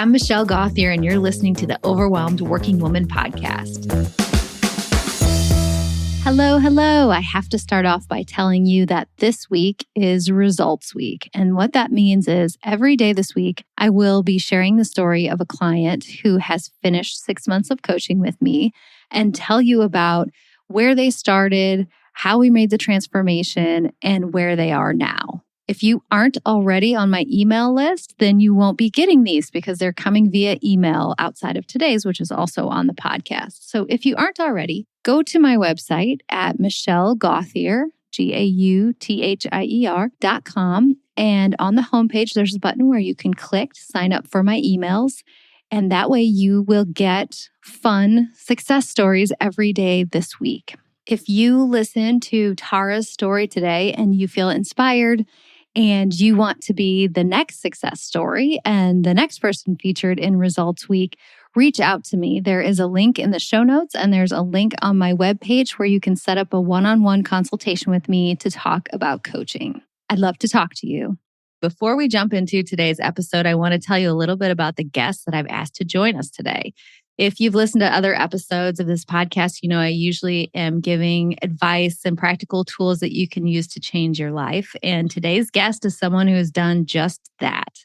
I'm Michelle Gauthier, and you're listening to the Overwhelmed Working Woman podcast. Hello. I have to start off by telling you that this week is Results Week. And what that means is every day this week, I will be sharing the story of a client who has finished 6 months of coaching with me and tell you about where they started, how we made the transformation, and where they are now. If you aren't already on my email list, then you won't be getting these because they're coming via email outside of today's, which is also on the podcast. So if you aren't already, go to my website at michellegauthier, GAUTHIER.com. And on the homepage, there's a button where you can click to sign up for my emails. And that way you will get fun success stories every day this week. If you listen to Tara's story today and you feel inspired and you want to be the next success story and the next person featured in Results Week, reach out to me. There is a link in the show notes and there's a link on my webpage where you can set up a one-on-one consultation with me to talk about coaching. I'd love to talk to you. Before we jump into today's episode, I want to tell you a little bit about the guests that I've asked to join us today. If you've listened to other episodes of this podcast, you know I usually am giving advice and practical tools that you can use to change your life. And today's guest is someone who has done just that.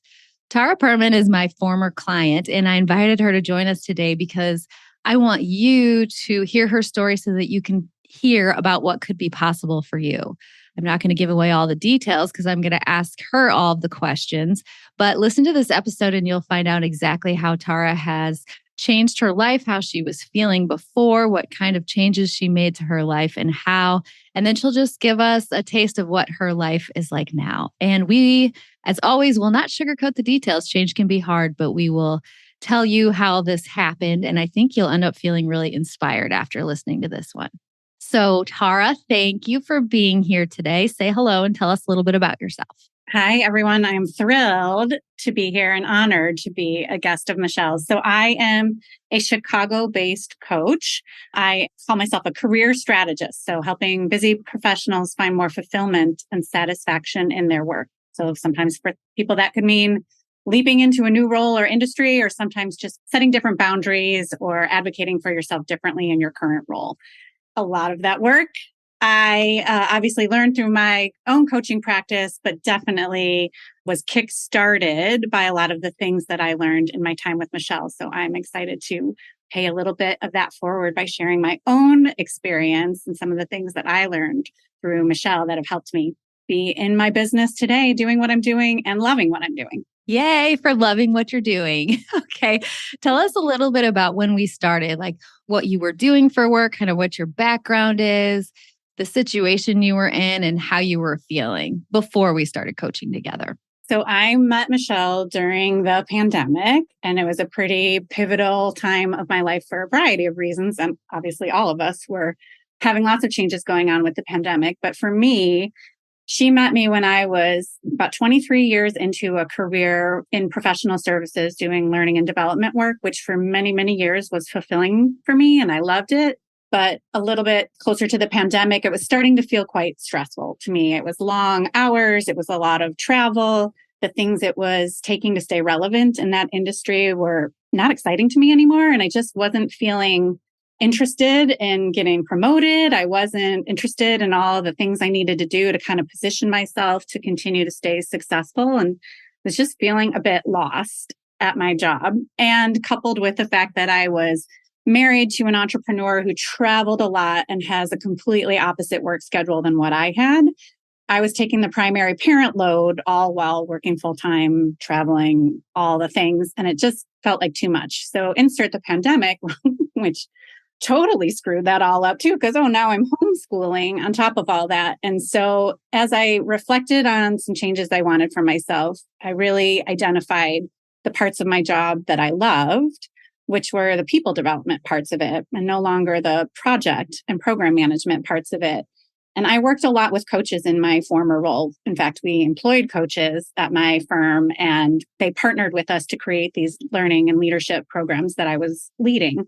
Tara Perman is my former client, and I invited her to join us today because I want you to hear her story so that you can hear about what could be possible for you. I'm not going to give away all the details because I'm going to ask her all of the questions, but listen to this episode and you'll find out exactly how Tara has changed her life, how she was feeling before, what kind of changes she made to her life and how. And then she'll just give us a taste of what her life is like now. And we, as always, will not sugarcoat the details. Change can be hard, but we will tell you how this happened. And I think you'll end up feeling really inspired after listening to this one. So Tara, thank you for being here today. Say hello and tell us a little bit about yourself. Hi, everyone. I'm thrilled to be here and honored to be a guest of Michelle's. So I am a Chicago-based coach. I call myself a career strategist, so helping busy professionals find more fulfillment and satisfaction in their work. So sometimes for people that could mean leaping into a new role or industry, or sometimes just setting different boundaries or advocating for yourself differently in your current role. A lot of that work I obviously learned through my own coaching practice, but definitely was kickstarted by a lot of the things that I learned in my time with Michelle. So I'm excited to pay a little bit of that forward by sharing my own experience and some of the things that I learned through Michelle that have helped me be in my business today, doing what I'm doing and loving what I'm doing. Yay for loving what you're doing. Okay. Tell us a little bit about when we started, like what you were doing for work, kind of what your background is, the situation you were in, and how you were feeling before we started coaching together. So I met Michelle during the pandemic, and it was a pretty pivotal time of my life for a variety of reasons. And obviously all of us were having lots of changes going on with the pandemic. But for me, she met me when I was about 23 years into a career in professional services doing learning and development work, which for many, many years was fulfilling for me. And I loved it. But a little bit closer to the pandemic, it was starting to feel quite stressful to me. It was long hours. It was a lot of travel. The things it was taking to stay relevant in that industry were not exciting to me anymore. And I just wasn't feeling interested in getting promoted. I wasn't interested in all the things I needed to do to kind of position myself to continue to stay successful, and was just feeling a bit lost at my job. And coupled with the fact that I was married to an entrepreneur who traveled a lot and has a completely opposite work schedule than what I had, I was taking the primary parent load all while working full time, traveling, all the things. And it just felt like too much. So insert the pandemic, which totally screwed that all up too, because, now I'm homeschooling on top of all that. And so as I reflected on some changes I wanted for myself, I really identified the parts of my job that I loved, which were the people development parts of it and no longer the project and program management parts of it. And I worked a lot with coaches in my former role. In fact, we employed coaches at my firm and they partnered with us to create these learning and leadership programs that I was leading.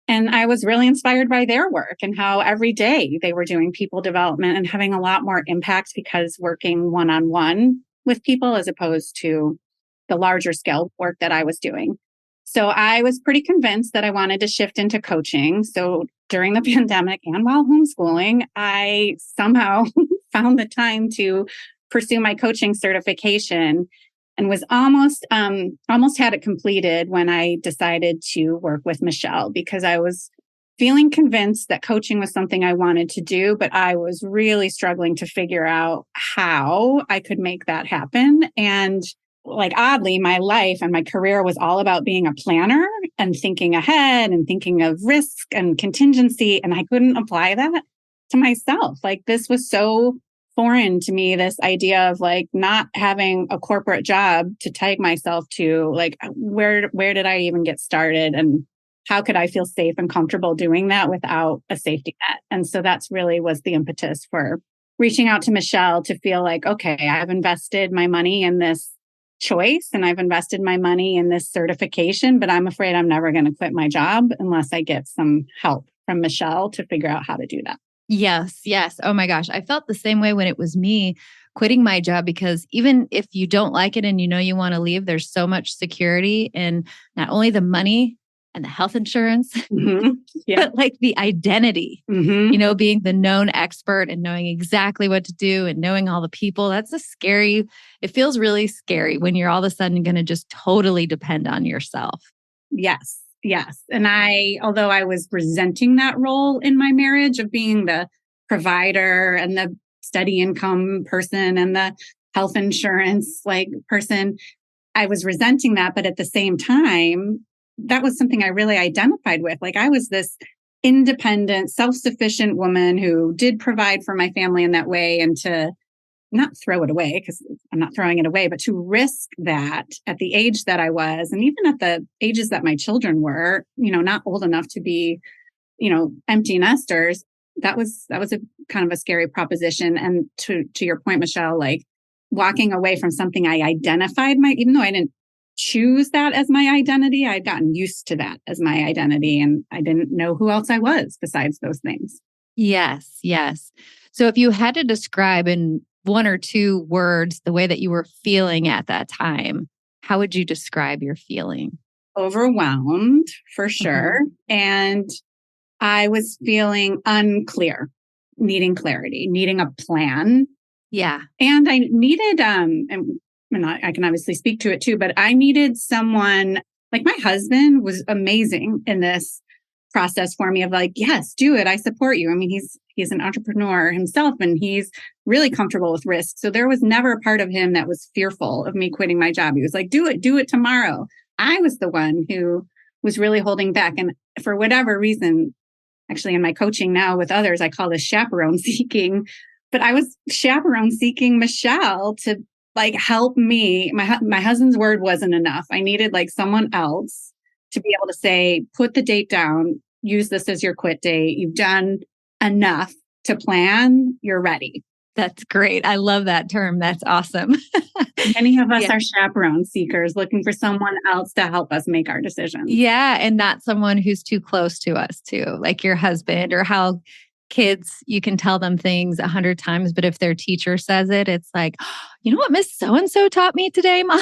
And I was really inspired by their work and how every day they were doing people development and having a lot more impact because working one-on-one with people as opposed to the larger scale work that I was doing. So I was pretty convinced that I wanted to shift into coaching. So during the pandemic and while homeschooling, I somehow found the time to pursue my coaching certification and was almost had it completed when I decided to work with Michelle, because I was feeling convinced that coaching was something I wanted to do, but I was really struggling to figure out how I could make that happen. And like, oddly, my life and my career was all about being a planner and thinking ahead and thinking of risk and contingency. And I couldn't apply that to myself. Like, this was so foreign to me, this idea of like not having a corporate job to tie myself to. Like, where did I even get started? And how could I feel safe and comfortable doing that without a safety net? And so that's really was the impetus for reaching out to Michelle, to feel like, okay, I've invested my money in this choice and I've invested my money in this certification, but I'm afraid I'm never going to quit my job unless I get some help from Michelle to figure out how to do that. Yes, yes. Oh my gosh. I felt the same way when it was me quitting my job, because even if you don't like it and you know you want to leave, there's so much security in not only the money and the health insurance, but like the identity, being the known expert and knowing exactly what to do and knowing all the people. That's it feels really scary when you're all of a sudden going to just totally depend on yourself. Yes. Yes. And although I was resenting that role in my marriage of being the provider and the steady income person and the health insurance like person, I was resenting that. But at the same time, that was something I really identified with. Like, I was this independent, self-sufficient woman who did provide for my family in that way, and to not throw it away, because I'm not throwing it away, but to risk that at the age that I was, and even at the ages that my children were, not old enough to be, empty nesters. That was a kind of a scary proposition. And to your point, Michelle, like, walking away from something I identified even though I didn't choose that as my identity, I'd gotten used to that as my identity, and I didn't know who else I was besides those things. Yes, yes. So if you had to describe in one or two words the way that you were feeling at that time, how would you describe your feeling? Overwhelmed, for sure. And I was feeling unclear, needing clarity, needing a plan. Yeah. And I needed, and I can obviously speak to it too, but I needed someone, like, my husband was amazing in this process for me of like, yes, do it. I support you. I mean, he's an entrepreneur himself, and he's really comfortable with risk. So there was never a part of him that was fearful of me quitting my job. He was like, do it tomorrow. I was the one who was really holding back. And for whatever reason, actually in my coaching now with others, I call this chaperone seeking, but I was chaperone seeking Michelle to like help me. My husband's word wasn't enough. I needed like someone else to be able to say, put the date down, use this as your quit date. You've done enough to plan. You're ready. That's great. I love that term. That's awesome. Many of us are chaperone seekers looking for someone else to help us make our decisions. Yeah. And not someone who's too close to us too, like your husband, or how kids, you can tell them things 100 times, but if their teacher says it, it's like, oh, you know what Miss So-and-so taught me today, Mom?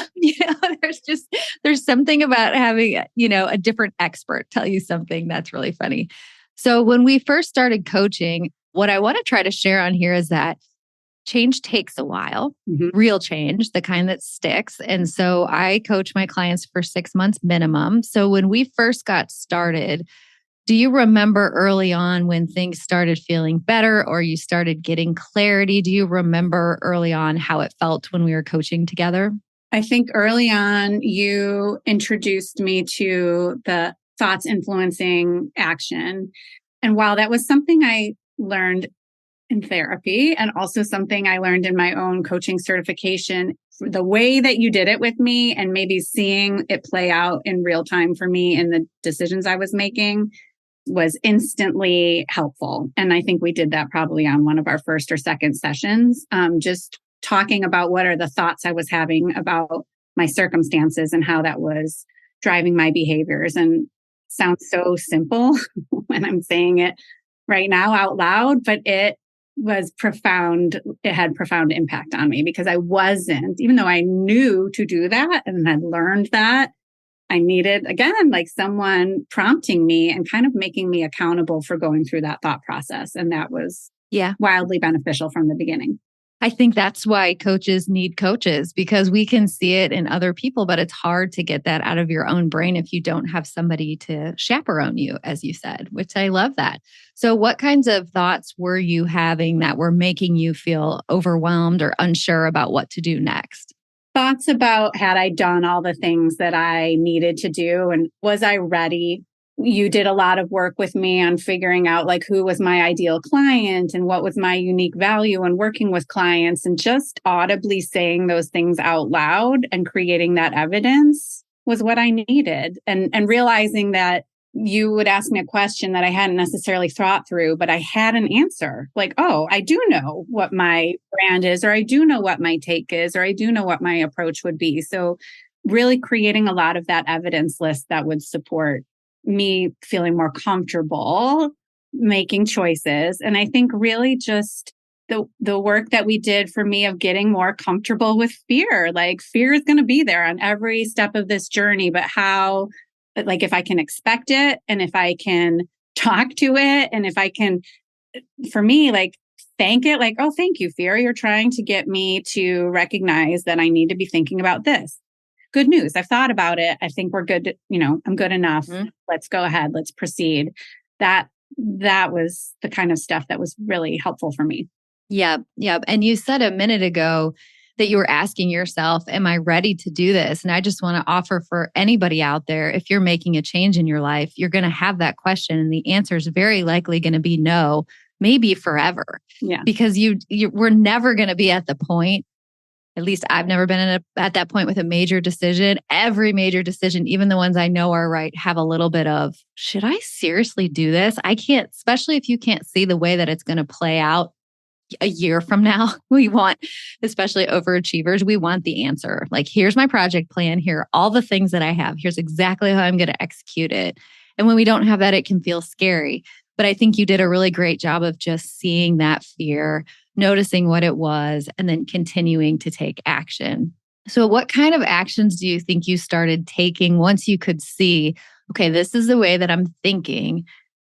There's something about having, a different expert tell you something that's really funny. So when we first started coaching, what I want to try to share on here is that change takes a while, real change, the kind that sticks. And so I coach my clients for 6 months minimum. So when we first got started, do you remember early on when things started feeling better or you started getting clarity? Do you remember early on how it felt when we were coaching together? I think early on, you introduced me to the thoughts influencing action. And while that was something I learned in therapy and also something I learned in my own coaching certification, the way that you did it with me and maybe seeing it play out in real time for me in the decisions I was making was instantly helpful. And I think we did that probably on one of our first or second sessions, just talking about what are the thoughts I was having about my circumstances and how that was driving my behaviors. And it sounds so simple when I'm saying it right now out loud, but it was profound. It had profound impact on me because I wasn't, even though I knew to do that and had learned that, I needed, again, like someone prompting me and kind of making me accountable for going through that thought process. And that was wildly beneficial from the beginning. I think that's why coaches need coaches, because we can see it in other people, but it's hard to get that out of your own brain if you don't have somebody to chaperone you, as you said, which I love that. So what kinds of thoughts were you having that were making you feel overwhelmed or unsure about what to do next? Thoughts about, had I done all the things that I needed to do, and was I ready? You did a lot of work with me on figuring out like who was my ideal client and what was my unique value in working with clients, and just audibly saying those things out loud and creating that evidence was what I needed. And realizing that you would ask me a question that I hadn't necessarily thought through, but I had an answer. Like, oh, I do know what my brand is, or I do know what my take is, or I do know what my approach would be. So really creating a lot of that evidence list that would support me feeling more comfortable making choices. And I think really just the work that we did for me of getting more comfortable with fear. Like fear is going to be there on every step of this journey, but how, like if I can expect it and if I can talk to it and if I can, for me, like thank it, like, oh, thank you, fear. You're trying to get me to recognize that I need to be thinking about this. Good news. I've thought about it. I think we're good. I'm good enough. Mm-hmm. Let's go ahead. Let's proceed. That was the kind of stuff that was really helpful for me. Yeah. And you said a minute ago that you were asking yourself, am I ready to do this? And I just want to offer for anybody out there, if you're making a change in your life, you're going to have that question. And the answer is very likely going to be no, maybe forever. Yeah. Because we're never going to be at the point. At least I've never been at that point with a major decision. Every major decision, even the ones I know are right, have a little bit of, should I seriously do this? I can't, especially if you can't see the way that it's going to play out a year from now. We want, especially overachievers, we want the answer. Like, here's my project plan. Here are all the things that I have. Here's exactly how I'm going to execute it. And when we don't have that, it can feel scary. But I think you did a really great job of just seeing that fear, noticing what it was, and then continuing to take action. So what kind of actions do you think you started taking once you could see, okay, this is the way that I'm thinking,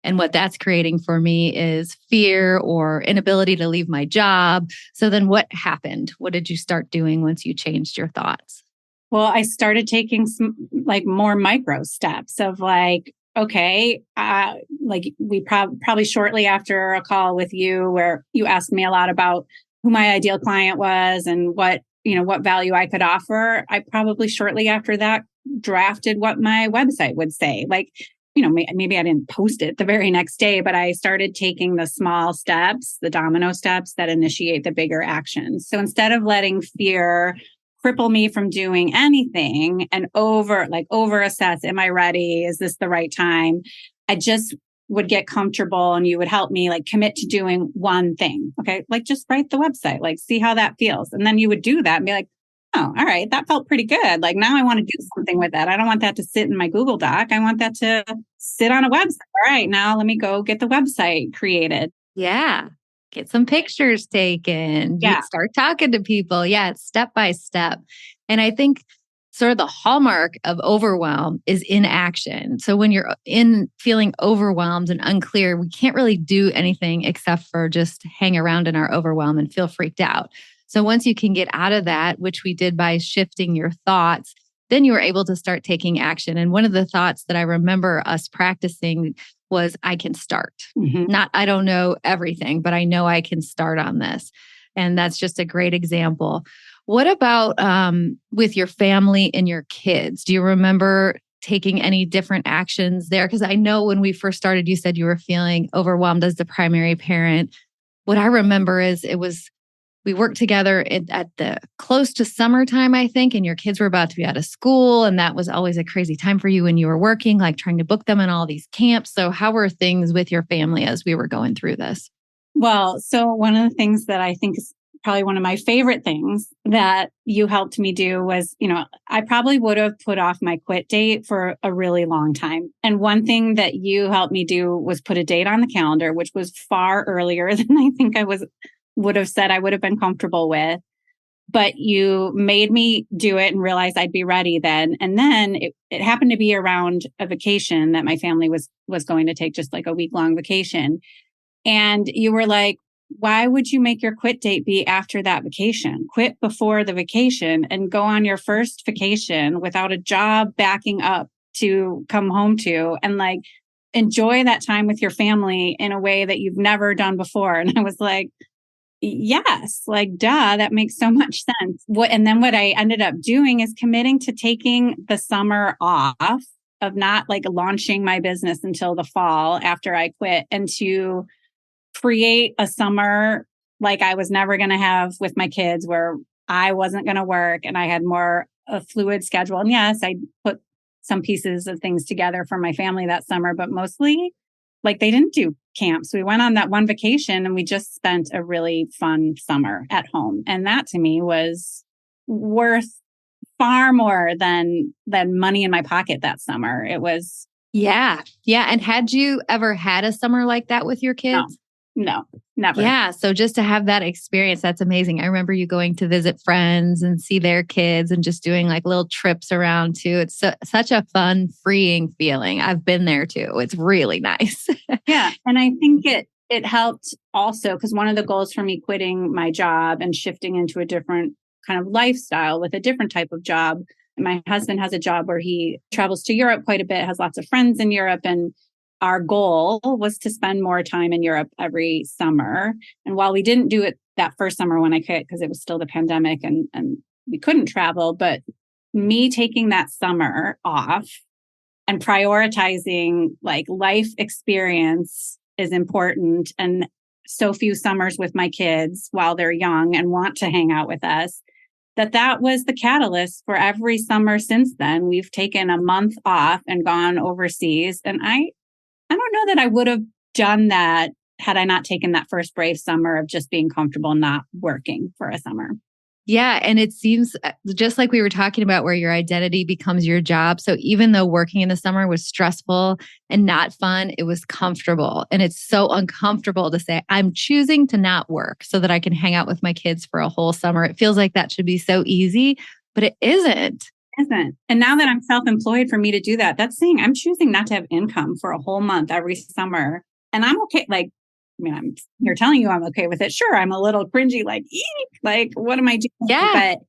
and what that's creating for me is fear or inability to leave my job? So then what happened? What did you start doing once you changed your thoughts? Well, I started taking some like more micro steps of like, okay, like we probably shortly after a call with you where you asked me a lot about who my ideal client was and what value I could offer. I probably shortly after that drafted what my website would say. Like, maybe I didn't post it the very next day, but I started taking the small steps, the domino steps that initiate the bigger actions. So instead of letting fear cripple me from doing anything and over assess, am I ready? Is this the right time? I just would get comfortable and you would help me like commit to doing one thing. Okay. Like just write the website, like see how that feels. And then you would do that and be like, oh, all right, that felt pretty good. Like now I want to do something with that. I don't want that to sit in my Google Doc. I want that to sit on a website. All right, now let me go get the website created. Yeah. Get some pictures taken. Yeah. Start talking to people. Yeah, it's step by step. And I think sort of the hallmark of overwhelm is inaction. So when you're feeling overwhelmed and unclear, we can't really do anything except for just hang around in our overwhelm and feel freaked out. So once you can get out of that, which we did by shifting your thoughts, then you were able to start taking action. And one of the thoughts that I remember us practicing was, I can start. Mm-hmm. Not, I don't know everything, but I know I can start on this. And that's just a great example. What about with your family and your kids? Do you remember taking any different actions there? Because I know when we first started, you said you were feeling overwhelmed as the primary parent. What I remember is we worked together at the close to summertime, I think, and your kids were about to be out of school. And that was always a crazy time for you when you were working, like trying to book them in all these camps. So how were things with your family as we were going through this? Well, so one of the things that I think is probably one of my favorite things that you helped me do was, I probably would have put off my quit date for a really long time. And one thing that you helped me do was put a date on the calendar, which was far earlier than I think would have said I would have been comfortable with. But you made me do it and realize I'd be ready then. And then it happened to be around a vacation that my family was going to take, just like a week-long vacation. And you were like, why would you make your quit date be after that vacation? Quit before the vacation and go on your first vacation without a job backing up to come home to, and like enjoy that time with your family in a way that you've never done before. And I was like, yes, like, duh, that makes so much sense. And then what I ended up doing is committing to taking the summer off, of not like launching my business until the fall after I quit, and to create a summer like I was never going to have with my kids, where I wasn't going to work and I had more a fluid schedule. And yes, I put some pieces of things together for my family that summer, but mostly like they didn't do camps. We went on that one vacation and we just spent a really fun summer at home. And that to me was worth far more than money in my pocket that summer. It was. Yeah. Yeah. And had you ever had a summer like that with your kids? No, never. Yeah. So just to have that experience, that's amazing. I remember you going to visit friends and see their kids and just doing like little trips around too. It's such a fun, freeing feeling. I've been there too. It's really nice. Yeah. And I think it helped also, because one of the goals for me quitting my job and shifting into a different kind of lifestyle with a different type of job. My husband has a job where he travels to Europe quite a bit, has lots of friends in Europe, and our goal was to spend more time in Europe every summer. And while we didn't do it that first summer when I quit, because it was still the pandemic and we couldn't travel, but me taking that summer off and prioritizing like life experience is important, and so few summers with my kids while they're young and want to hang out with us, that was the catalyst for every summer since then. We've taken a month off and gone overseas. And I don't know that I would have done that had I not taken that first brave summer of just being comfortable not working for a summer. Yeah. And it seems just like we were talking about, where your identity becomes your job. So even though working in the summer was stressful and not fun, it was comfortable. And it's so uncomfortable to say, I'm choosing to not work so that I can hang out with my kids for a whole summer. It feels like that should be so easy, but it isn't. And now that I'm self-employed, for me to do that, that's saying I'm choosing not to have income for a whole month every summer. And I'm okay. Like, I mean, I'm here telling you I'm okay with it. Sure, I'm a little cringy, like, eek, like, what am I doing? Yeah. But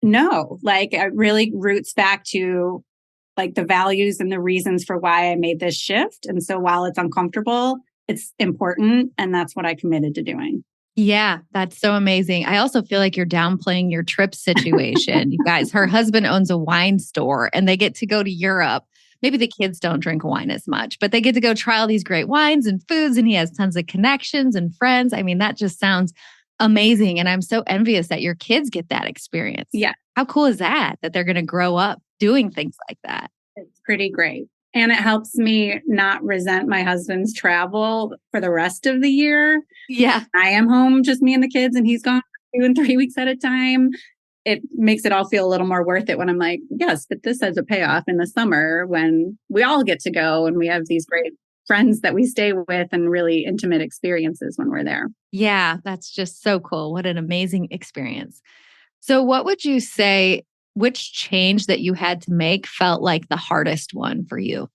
no, like, it really roots back to like the values and the reasons for why I made this shift. And so while it's uncomfortable, it's important. And that's what I committed to doing. Yeah, that's so amazing. I also feel like you're downplaying your trip situation. You guys, her husband owns a wine store and they get to go to Europe. Maybe the kids don't drink wine as much, but they get to go try all these great wines and foods, and he has tons of connections and friends. I mean, that just sounds amazing. And I'm so envious that your kids get that experience. Yeah. How cool is that they're going to grow up doing things like that? It's pretty great. And it helps me not resent my husband's travel for the rest of the year. Yeah. I am home, just me and the kids, and he's gone 2 and 3 weeks at a time. It makes it all feel a little more worth it when I'm like, yes, but this has a payoff in the summer when we all get to go and we have these great friends that we stay with and really intimate experiences when we're there. Yeah, that's just so cool. What an amazing experience. So what would you say, which change that you had to make felt like the hardest one for you?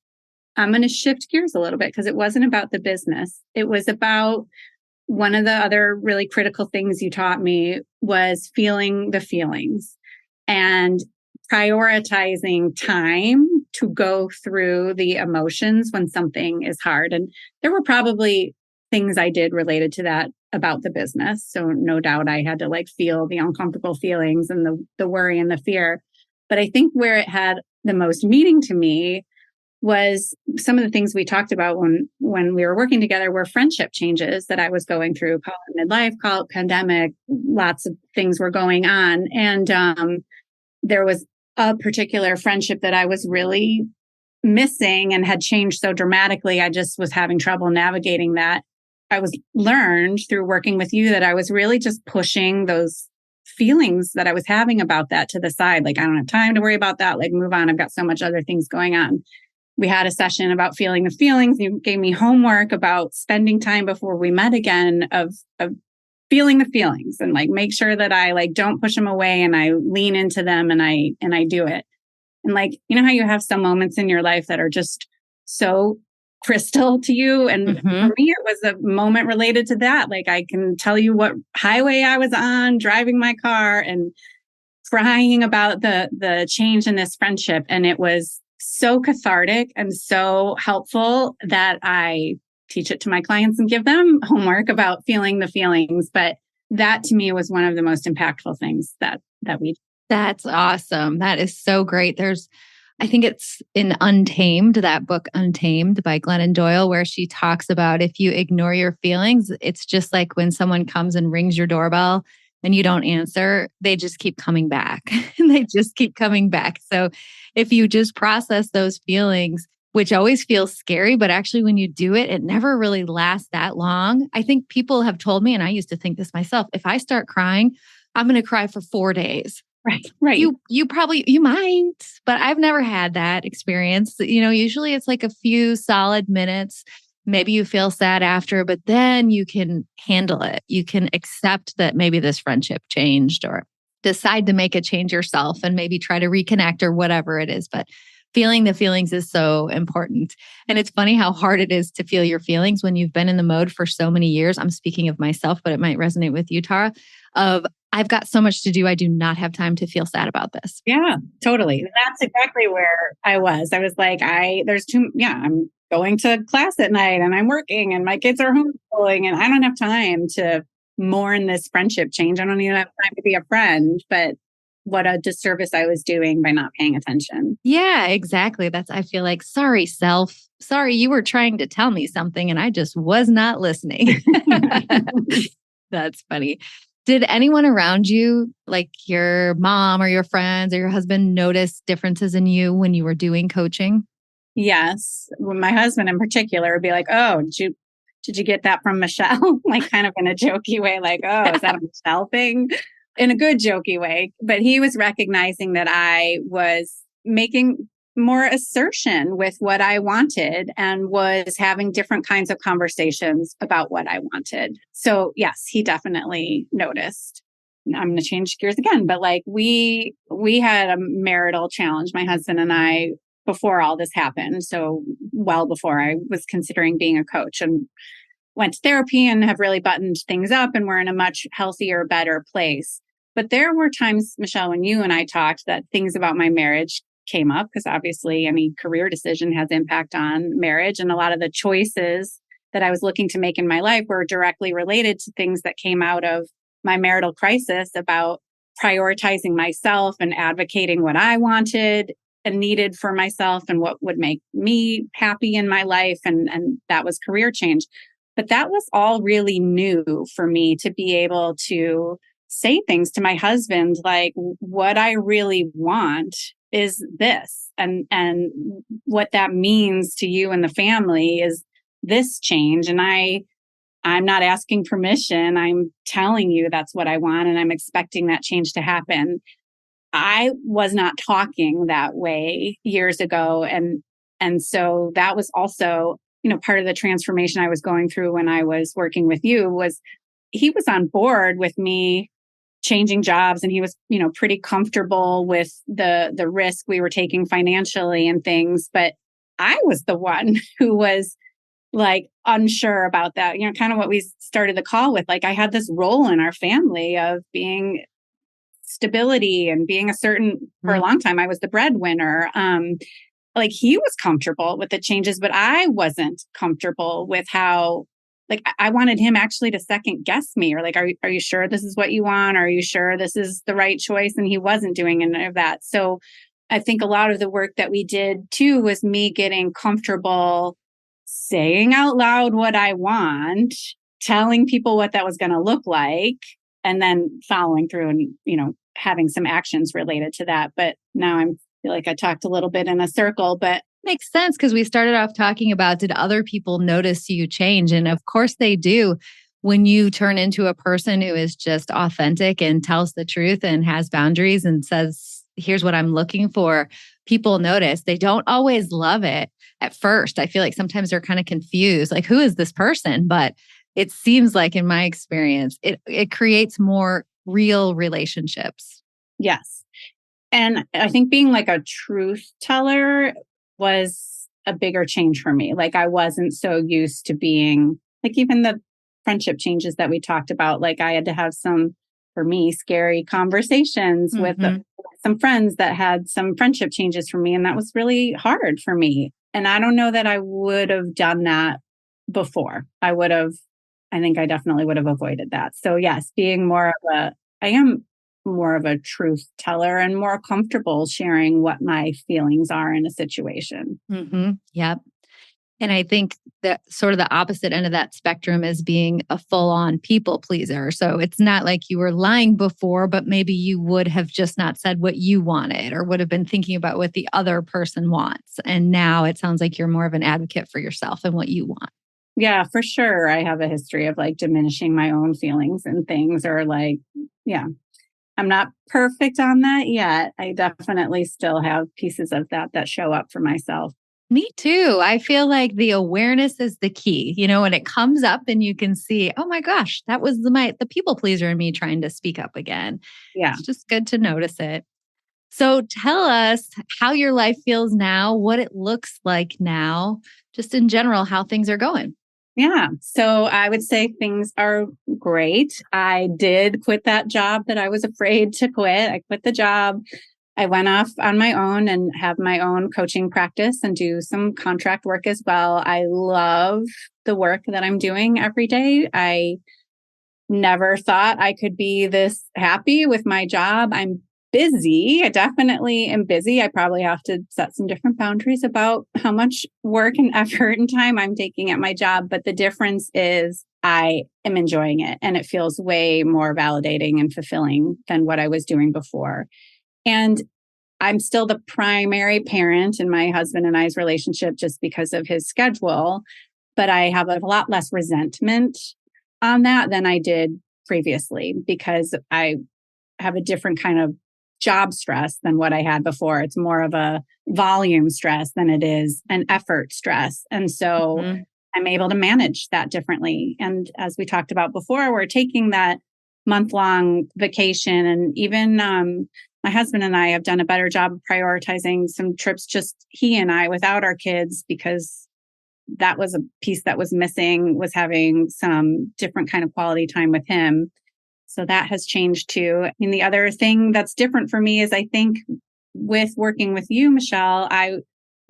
I'm going to shift gears a little bit, because it wasn't about the business. It was about one of the other really critical things you taught me was feeling the feelings and prioritizing time to go through the emotions when something is hard. And there were probably things I did related to that about the business. So no doubt I had to like feel the uncomfortable feelings and the worry and the fear. But I think where it had the most meaning to me was some of the things we talked about when we were working together were friendship changes that I was going through, call it midlife, call it pandemic, lots of things were going on. And there was a particular friendship that I was really missing and had changed so dramatically. I just was having trouble navigating that. I was learned through working with you that I was really just pushing those feelings that I was having about that to the side. Like, I don't have time to worry about that. Like, move on. I've got so much other things going on. We had a session about feeling the feelings. You gave me homework about spending time before we met again of feeling the feelings and like make sure that I like don't push them away and I lean into them and I do it. And like, you know how you have some moments in your life that are just so crystal to you. And for me, it was a moment related to that. Like I can tell you what highway I was on driving my car and crying about the change in this friendship. And it was so cathartic and so helpful that I teach it to my clients and give them homework about feeling the feelings. But that to me was one of the most impactful things that we did. That's awesome. That is so great. I think it's in Untamed, that book Untamed by Glennon Doyle, where she talks about if you ignore your feelings, it's just like when someone comes and rings your doorbell and you don't answer, they just keep coming back and they just keep coming back. So if you just process those feelings, which always feels scary, but actually when you do it, it never really lasts that long. I think people have told me, and I used to think this myself, if I start crying, I'm going to cry for 4 days. Right. You might, but I've never had that experience. Usually it's like a few solid minutes. Maybe you feel sad after, but then you can handle it. You can accept that maybe this friendship changed or decide to make a change yourself and maybe try to reconnect or whatever it is. But feeling the feelings is so important. And it's funny how hard it is to feel your feelings when you've been in the mode for so many years. I'm speaking of myself, but it might resonate with you, Tara, of I've got so much to do. I do not have time to feel sad about this. Yeah, totally. That's exactly where I was. I was like, I'm going to class at night and I'm working and my kids are homeschooling and I don't have time to mourn this friendship change. I don't even have time to be a friend, but what a disservice I was doing by not paying attention. Yeah, exactly. I feel like, sorry, self. Sorry, you were trying to tell me something and I just was not listening. That's funny. Did anyone around you, like your mom or your friends or your husband, notice differences in you when you were doing coaching? Yes. Well, my husband in particular would be like, oh, did you get that from Michelle? Like kind of in a jokey way, like, oh, is that a Michelle thing? In a good jokey way. But he was recognizing that I was making more assertion with what I wanted and was having different kinds of conversations about what I wanted. So yes, he definitely noticed. I'm going to change gears again, but like we had a marital challenge, my husband and I, before all this happened. So well before I was considering being a coach, and went to therapy and have really buttoned things up and we're in a much healthier, better place. But there were times, Michelle, when you and I talked that things about my marriage came up because obviously any career decision has impact on marriage. And a lot of the choices that I was looking to make in my life were directly related to things that came out of my marital crisis about prioritizing myself and advocating what I wanted and needed for myself and what would make me happy in my life. And that was career change. But that was all really new for me to be able to say things to my husband like, what I really want is this. And what that means to you and the family is this change. And I'm not asking permission. I'm telling you that's what I want. And I'm expecting that change to happen. I was not talking that way years ago. And so that was also, part of the transformation I was going through when I was working with you was he was on board with me changing jobs and he was, pretty comfortable with the risk we were taking financially and things. But I was the one who was like unsure about that, kind of what we started the call with. Like I had this role in our family of being stability and being a certain, for a long time, I was the breadwinner. Like he was comfortable with the changes, but I wasn't comfortable with how, like, I wanted him actually to second guess me or like, are you sure this is what you want? Are you sure this is the right choice? And he wasn't doing any of that. So I think a lot of the work that we did too was me getting comfortable saying out loud what I want, telling people what that was going to look like, and then following through and, having some actions related to that. But now I feel like I talked a little bit in a circle, but Makes sense because we started off talking about, did other people notice you change? And of course they do. When you turn into a person who is just authentic and tells the truth and has boundaries and says, here's what I'm looking for, people notice. They don't always love it at first. I feel like sometimes they're kind of confused, like, who is this person? But it seems like, in my experience, it creates more real relationships. Yes. And I think being like a truth teller was a bigger change for me. Like I wasn't so used to being like even the friendship changes that we talked about. Like I had to have some, for me, scary conversations with some friends that had some friendship changes for me. And that was really hard for me. And I don't know that I would have done that before. I think I definitely would have avoided that. So yes, I am more of a truth teller and more comfortable sharing what my feelings are in a situation. Yep. And I think that sort of the opposite end of that spectrum is being a full-on people pleaser. So it's not like you were lying before, but maybe you would have just not said what you wanted or would have been thinking about what the other person wants. And now it sounds like you're more of an advocate for yourself and what you want. Yeah, for sure. I have a history of like diminishing my own feelings and things, or like, yeah, I'm not perfect on that yet. I definitely still have pieces of that show up for myself. Me too. I feel like the awareness is the key. When it comes up and you can see, oh my gosh, that was the people pleaser in me trying to speak up again. Yeah. It's just good to notice it. So tell us how your life feels now, what it looks like now, just in general, how things are going. Yeah. So I would say things are great. I did quit that job that I was afraid to quit. I quit the job. I went off on my own and have my own coaching practice and do some contract work as well. I love the work that I'm doing every day. I never thought I could be this happy with my job. I'm busy. I definitely am busy. I probably have to set some different boundaries about how much work and effort and time I'm taking at my job. But the difference is I am enjoying it and it feels way more validating and fulfilling than what I was doing before. And I'm still the primary parent in my husband and I's relationship just because of his schedule. But I have a lot less resentment on that than I did previously because I have a different kind of job stress than what I had before. It's more of a volume stress than it is an effort stress. And so I'm able to manage that differently. And as we talked about before, we're taking that month-long vacation. And even my husband and I have done a better job of prioritizing some trips, just he and I without our kids, because that was a piece that was missing, was having some different kind of quality time with him. So that has changed too. And the other thing that's different for me is I think with working with you, Michelle, I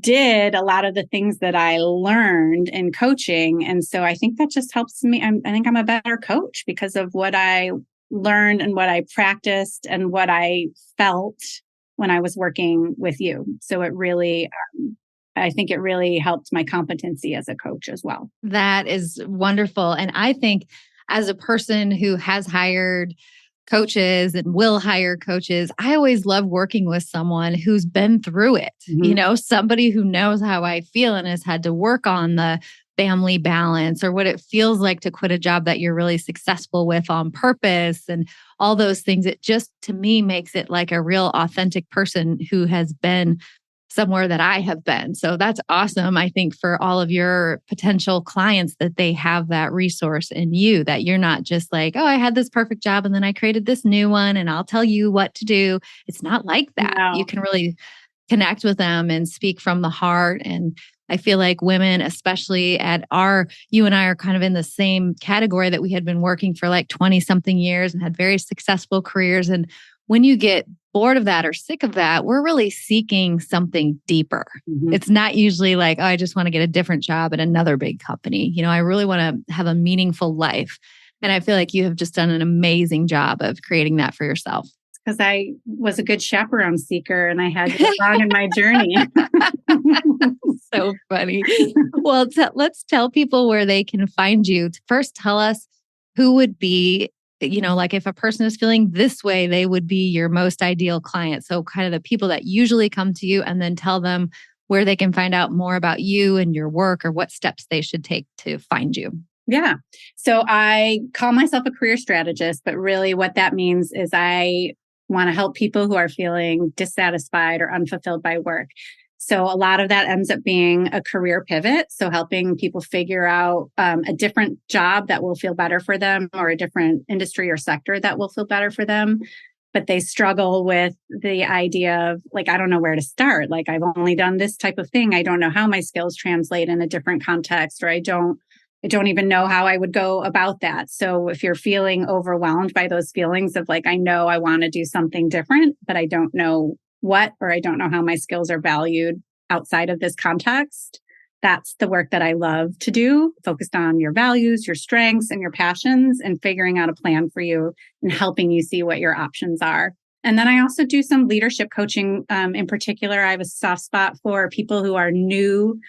did a lot of the things that I learned in coaching. And so I think that just helps me. I think I'm a better coach because of what I learned and what I practiced and what I felt when I was working with you. So it really, I think it really helped my competency as a coach as well. That is wonderful. And I think as a person who has hired coaches and will hire coaches, I always love working with someone who's been through it, somebody who knows how I feel and has had to work on the family balance or what it feels like to quit a job that you're really successful with on purpose and all those things. It just, to me, makes it like a real authentic person who has been somewhere that I have been. So that's awesome. I think for all of your potential clients that they have that resource in you, that you're not just like, oh, I had this perfect job and then I created this new one and I'll tell you what to do. It's not like that. No. You can really connect with them and speak from the heart. And I feel like women, especially you and I are kind of in the same category that we had been working for like 20 something years and had very successful careers. And when you get bored of that or sick of that, we're really seeking something deeper. It's not usually like, oh, I just want to get a different job at another big company. I really want to have a meaningful life. And I feel like you have just done an amazing job of creating that for yourself. Because I was a good chaperone seeker and I had you along in my journey. So funny. Well, let's tell people where they can find you. First, tell us who would be, like if a person is feeling this way, they would be your most ideal client. So kind of the people that usually come to you, and then tell them where they can find out more about you and your work or what steps they should take to find you. Yeah. So I call myself a career strategist, but really what that means is I want to help people who are feeling dissatisfied or unfulfilled by work. So a lot of that ends up being a career pivot. So helping people figure out a different job that will feel better for them, or a different industry or sector that will feel better for them. But they struggle with the idea of like, I don't know where to start. Like, I've only done this type of thing. I don't know how my skills translate in a different context, or I don't even know how I would go about that. So if you're feeling overwhelmed by those feelings of like, I know I want to do something different, but I don't know what, or I don't know how my skills are valued outside of this context, that's the work that I love to do, focused on your values, your strengths, and your passions, and figuring out a plan for you and helping you see what your options are. And then I also do some leadership coaching. In particular, I have a soft spot for people who are new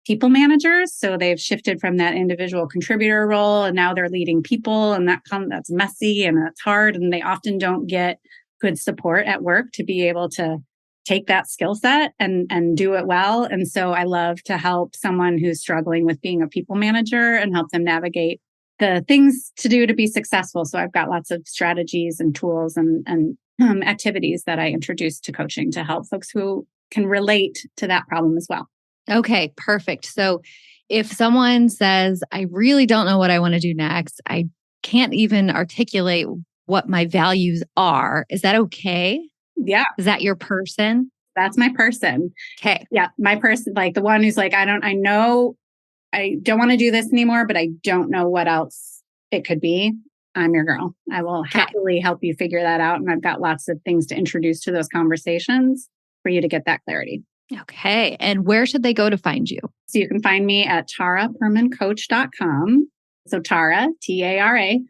people managers. So they've shifted from that individual contributor role and now they're leading people, and that's messy and that's hard. And they often don't get good support at work to be able to take that skill set and do it well. And so I love to help someone who's struggling with being a people manager and help them navigate the things to do to be successful. So I've got lots of strategies and tools and activities that I introduce to coaching to help folks who can relate to that problem as well. Okay, perfect. So if someone says, I really don't know what I want to do next, I can't even articulate what my values are, is that okay? Yeah. Is that your person? That's my person. Okay. Yeah. My person, like the one who's like, I know I don't want to do this anymore, but I don't know what else it could be. I'm your girl. I will happily help you figure that out. And I've got lots of things to introduce to those conversations for you to get that clarity. Okay. And where should they go to find you? So you can find me at tarapermancoach.com. So Tara, T-A-R-A,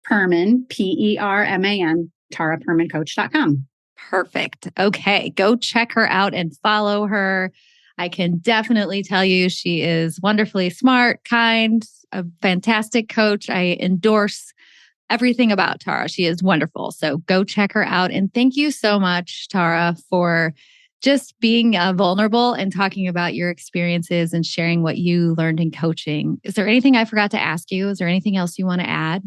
Perman, P-E-R-M-A-N, tarapermancoach.com. Perfect. Okay. Go check her out and follow her. I can definitely tell you she is wonderfully smart, kind, a fantastic coach. I endorse everything about Tara. She is wonderful. So go check her out. And thank you so much, Tara, for just being vulnerable and talking about your experiences and sharing what you learned in coaching. Is there anything I forgot to ask you? Is there anything else you want to add?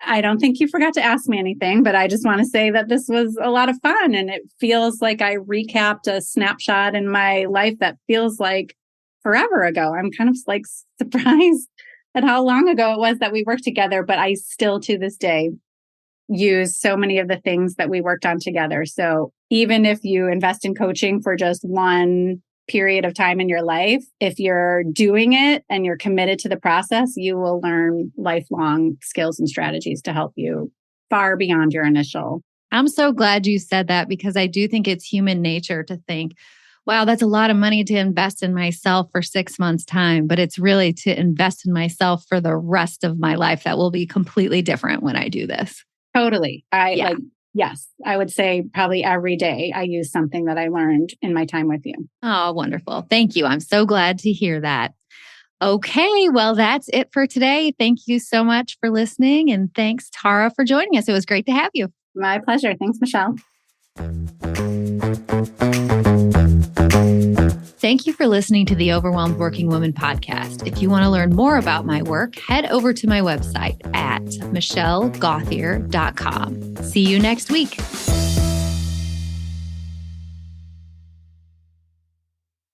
I don't think you forgot to ask me anything, but I just want to say that this was a lot of fun. And it feels like I recapped a snapshot in my life that feels like forever ago. I'm kind of like surprised at how long ago it was that we worked together, but I still to this day use so many of the things that we worked on together. So even if you invest in coaching for just one period of time in your life, if you're doing it and you're committed to the process, you will learn lifelong skills and strategies to help you far beyond your initial. I'm so glad you said that, because I do think it's human nature to think, wow, that's a lot of money to invest in myself for 6 months' time, but it's really to invest in myself for the rest of my life that will be completely different when I do this. Totally. Yes, I would say probably every day I use something that I learned in my time with you. Oh, wonderful. Thank you. I'm so glad to hear that. Okay, well, that's it for today. Thank you so much for listening. And thanks, Tara, for joining us. It was great to have you. My pleasure. Thanks, Michelle. Thank you for listening to the Overwhelmed Working Woman podcast. If you want to learn more about my work, head over to my website at michellegauthier.com. See you next week.